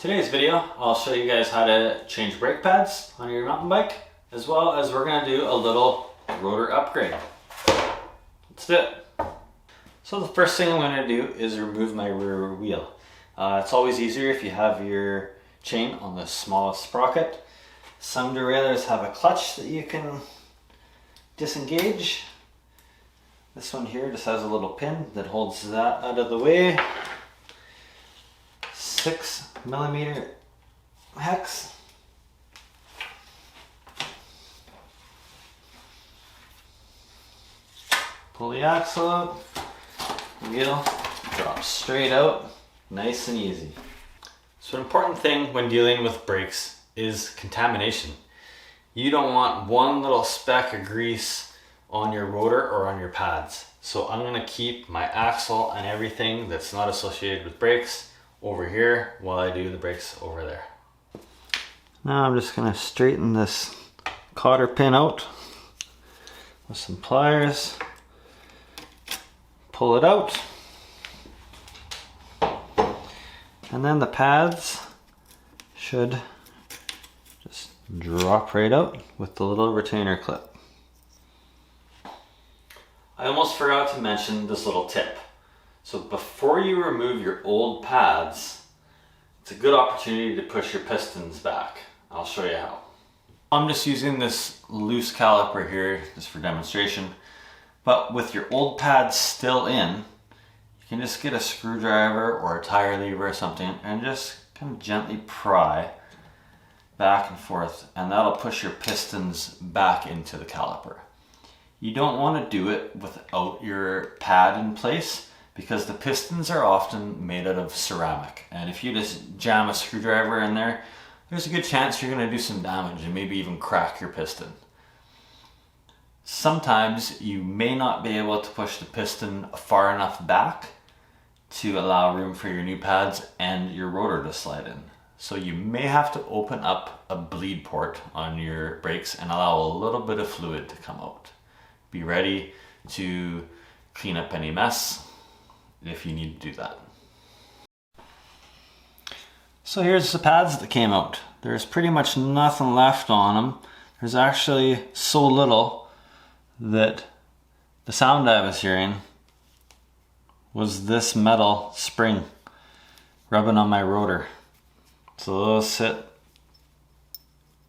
Today's video, I'll show you guys how to change brake pads on your mountain bike, as well as we're going to do a little rotor upgrade. Let's do it. So the first thing I'm going to do is remove my rear wheel. It's always easier if you have your chain on the smallest sprocket. Some derailleurs have a clutch that you can disengage. This one here just has a little pin that holds that out of the way. 6mm hex. Pull the axle out, wheel drops straight out, nice and easy. So an important thing when dealing with brakes is contamination. You don't want one little speck of grease on your rotor or on your pads. So I'm going to keep my axle and everything that's not associated with brakes over here while I do the brakes over there. Now I'm just going to straighten this cotter pin out with some pliers. Pull it out. And then the pads should just drop right out with the little retainer clip. I almost forgot to mention this little tip. So before you remove your old pads, it's a good opportunity to push your pistons back. I'll show you how. I'm just using this loose caliper here just for demonstration, but with your old pads still in, you can just get a screwdriver or a tire lever or something and just kind of gently pry back and forth, and that'll push your pistons back into the caliper. You don't want to do it without your pad in place, because the pistons are often made out of ceramic, and if you just jam a screwdriver in there, there's a good chance you're going to do some damage and maybe even crack your piston. Sometimes you may not be able to push the piston far enough back to allow room for your new pads and your rotor to slide in. So you may have to open up a bleed port on your brakes and allow a little bit of fluid to come out. Be ready to clean up any mess if you need to do that. So here's the pads that came out. There's pretty much nothing left on them. There's actually so little that the sound I was hearing was this metal spring rubbing on my rotor. So those sit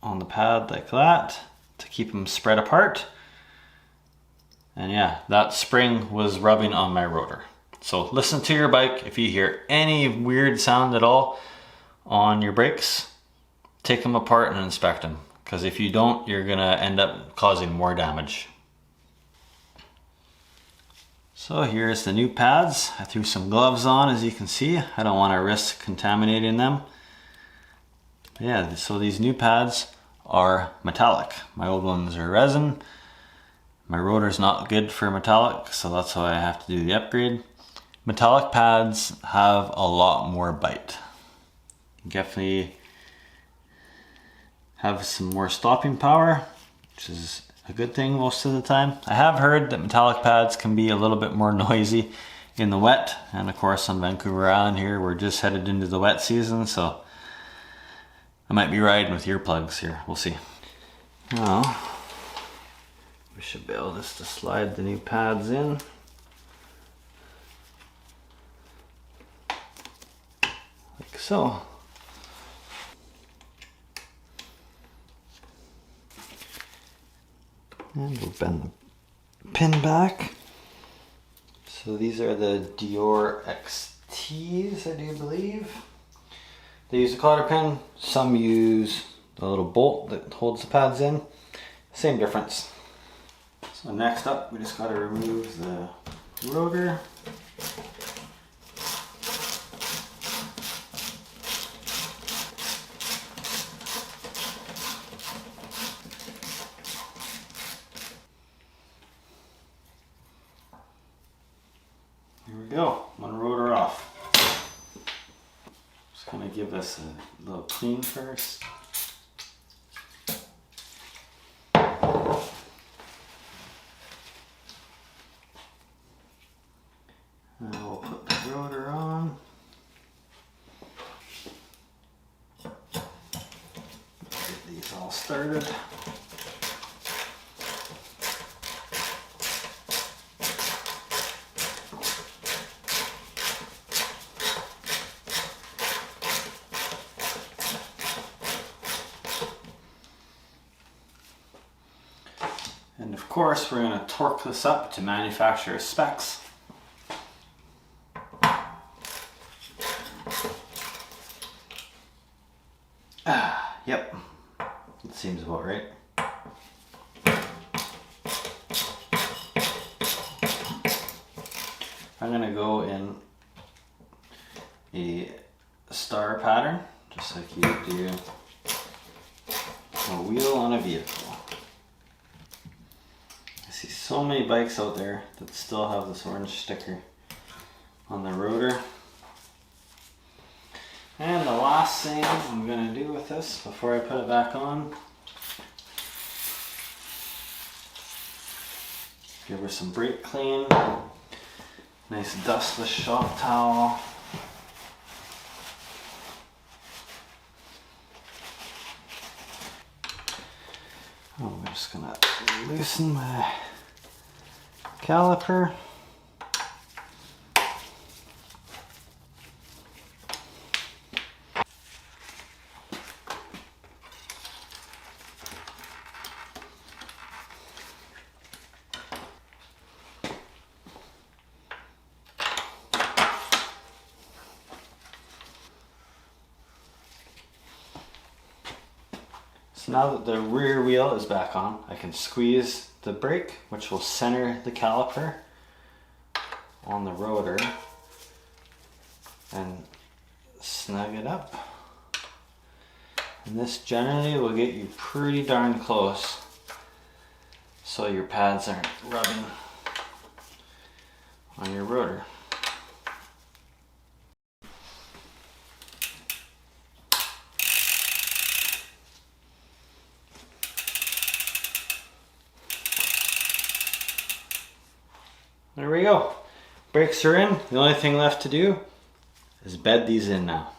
on the pad like that to keep them spread apart. And yeah, that spring was rubbing on my rotor. So listen to your bike. If you hear any weird sound at all on your brakes, take them apart and inspect them. Because if you don't, you're gonna end up causing more damage. So here's the new pads. I threw some gloves on, as you can see. I don't want to risk contaminating them. Yeah, so these new pads are metallic. My old ones are resin. My rotor's not good for metallic, so that's why I have to do the upgrade. Metallic pads have a lot more bite. Definitely have some more stopping power, which is a good thing most of the time. I have heard that metallic pads can be a little bit more noisy in the wet, and of course on Vancouver Island here, we're just headed into the wet season, so I might be riding with earplugs here, we'll see. Now, we should be able just to slide the new pads in. Like so. And we'll bend the pin back. So these are the Dior XTs, I do believe. They use a cotter pin. Some use the little bolt that holds the pads in. Same difference. So next up, we just got to remove the rotor. Here we go, one rotor off. Just gonna give this a little clean first. Now we'll put the rotor on. started. And of course, we're going to torque this up to manufacturer's specs. Yep, that seems about right. I'm going to go in a star pattern, just like you do a wheel on a vehicle. I see so many bikes out there that still have this orange sticker on the rotor. And the last thing I'm going to do with this before I put it back on, give her some brake clean, nice dustless shop towel. I'm just going to loosen my caliper. So now that the rear wheel is back on, I can squeeze the brake, which will center the caliper on the rotor and snug it up. And this generally will get you pretty darn close so your pads aren't rubbing on your rotor. There we go. Brakes are in. The only thing left to do is bed these in now.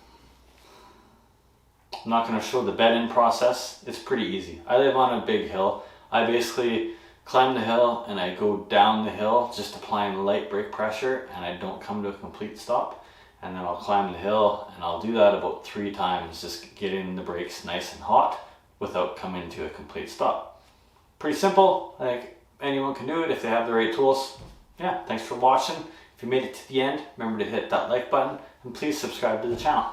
I'm not going to show the bed-in process. It's pretty easy. I live on a big hill. I basically climb the hill and I go down the hill just applying light brake pressure, and I don't come to a complete stop. And then I'll climb the hill and I'll do that about 3 times, just getting the brakes nice and hot without coming to a complete stop. Pretty simple. I think anyone can do it if they have the right tools. Yeah, thanks for watching. If you made it to the end, remember to hit that like button and please subscribe to the channel.